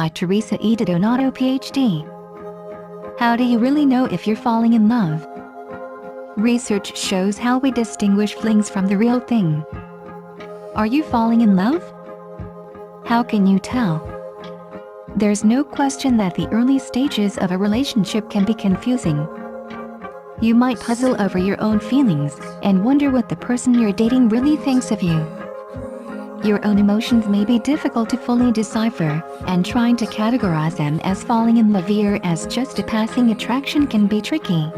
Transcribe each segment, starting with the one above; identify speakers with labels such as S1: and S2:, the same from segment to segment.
S1: by Teresa E. Donato, PhD. How do you really know if you're falling in love? Research shows how we distinguish flings from the real thing. Are you falling in love? How can you tell? There's no question that the early stages of a relationship can be confusing. You might puzzle over your own feelings and wonder what the person you're dating really thinks of you. Your own emotions may be difficult to fully decipher, and trying to categorize them as falling in love or as just a passing attraction can be tricky.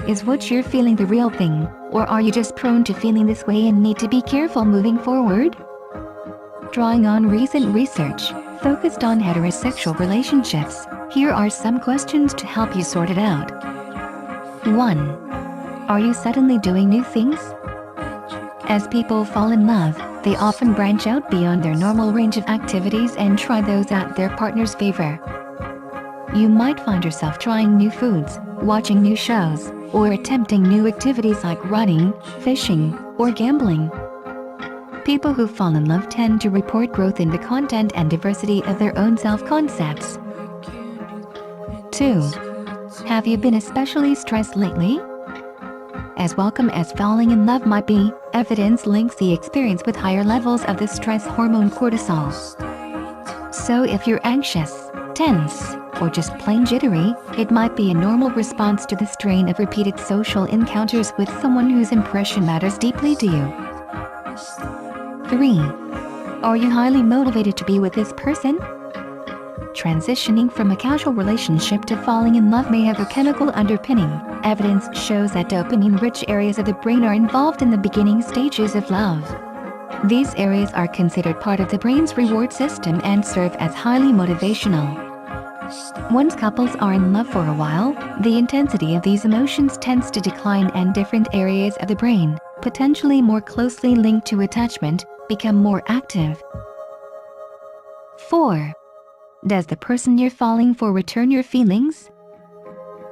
S1: Is what you're feeling the real thing, or are you just prone to feeling this way and need to be careful moving forward? Drawing on recent research focused on heterosexual relationships, here are some questions to help you sort it out. 1. Are you suddenly doing new things? As people fall in love, they often branch out beyond their normal range of activities and try those at their partner's favor. You might find yourself trying new foods, watching new shows, or attempting new activities like running, fishing, or gambling. People who fall in love tend to report growth in the content and diversity of their own self-concepts. 2. Have you been especially stressed lately? As welcome as falling in love might be, evidence links the experience with higher levels of the stress hormone cortisol. So if you're anxious, tense, or just plain jittery, it might be a normal response to the strain of repeated social encounters with someone whose impression matters deeply to you. 3. Are you highly motivated to be with this person? Transitioning from a casual relationship to falling in love may have a chemical underpinning. Evidence shows that dopamine-rich areas of the brain are involved in the beginning stages of love. These areas are considered part of the brain's reward system and serve as highly motivational. Once couples are in love for a while, the intensity of these emotions tends to decline and different areas of the brain, potentially more closely linked to attachment, become more active. 4. Does the person you're falling for return your feelings?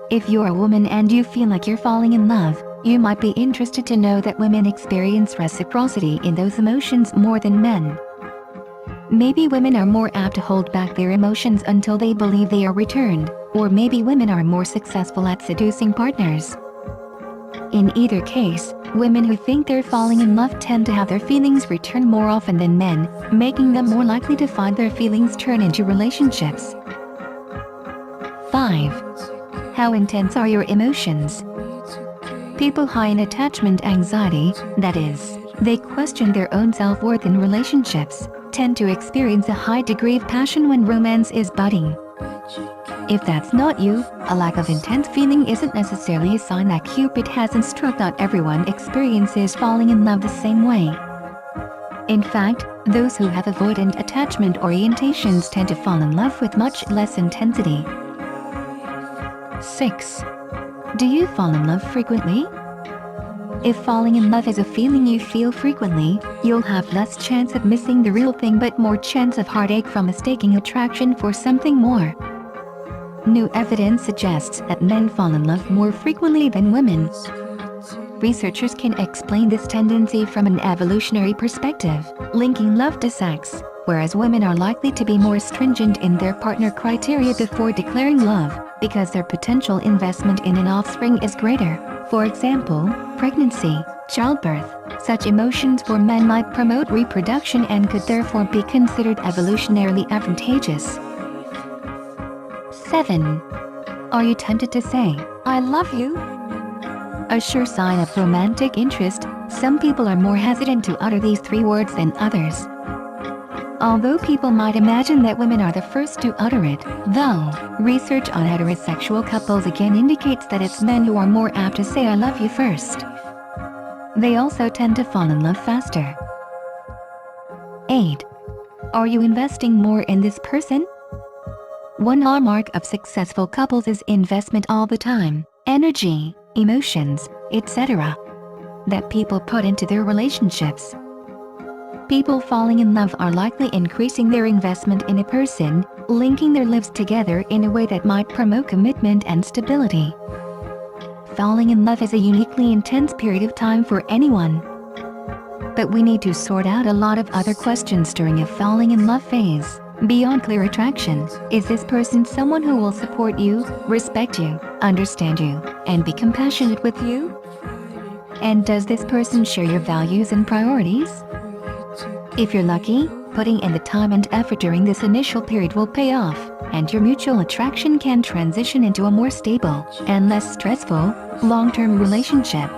S1: If you're a woman and you feel like you're falling in love, you might be interested to know that women experience reciprocity in those emotions more than men. Maybe women are more apt to hold back their emotions until they believe they are returned, or maybe women are more successful at seducing partners. In either case, women who think they're falling in love tend to have their feelings returned more often than men, making them more likely to find their feelings turn into relationships. 5. How intense are your emotions? People high in attachment anxiety, that is, they question their own self-worth in relationships, tend to experience a high degree of passion when romance is budding. If that's not you, a lack of intense feeling isn't necessarily a sign that Cupid hasn't struck. Not everyone experiences falling in love the same way. In fact, those who have avoidant attachment orientations tend to fall in love with much less intensity. 6. Do you fall in love frequently? If falling in love is a feeling you feel frequently, you'll have less chance of missing the real thing but more chance of heartache from mistaking attraction for something more. New evidence suggests that men fall in love more frequently than women. Researchers can explain this tendency from an evolutionary perspective, linking love to sex, whereas women are likely to be more stringent in their partner criteria before declaring love, because their potential investment in an offspring is greater. For example, pregnancy, childbirth. Such emotions for men might promote reproduction and could therefore be considered evolutionarily advantageous. 7. Are you tempted to say, "I love you"? A sure sign of romantic interest, some people are more hesitant to utter these 3 words than others. Although people might imagine that women are the first to utter it, though, research on heterosexual couples again indicates that it's men who are more apt to say "I love you" first. They also tend to fall in love faster. 8. Are you investing more in this person? One hallmark of successful couples is investment all the time, energy, emotions, etc. that people put into their relationships. People falling in love are likely increasing their investment in a person, linking their lives together in a way that might promote commitment and stability. Falling in love is a uniquely intense period of time for anyone. But we need to sort out a lot of other questions during a falling in love phase. Beyond clear attraction, is this person someone who will support you, respect you, understand you, and be compassionate with you? And does this person share your values and priorities? If you're lucky, putting in the time and effort during this initial period will pay off, and your mutual attraction can transition into a more stable and less stressful long-term relationship.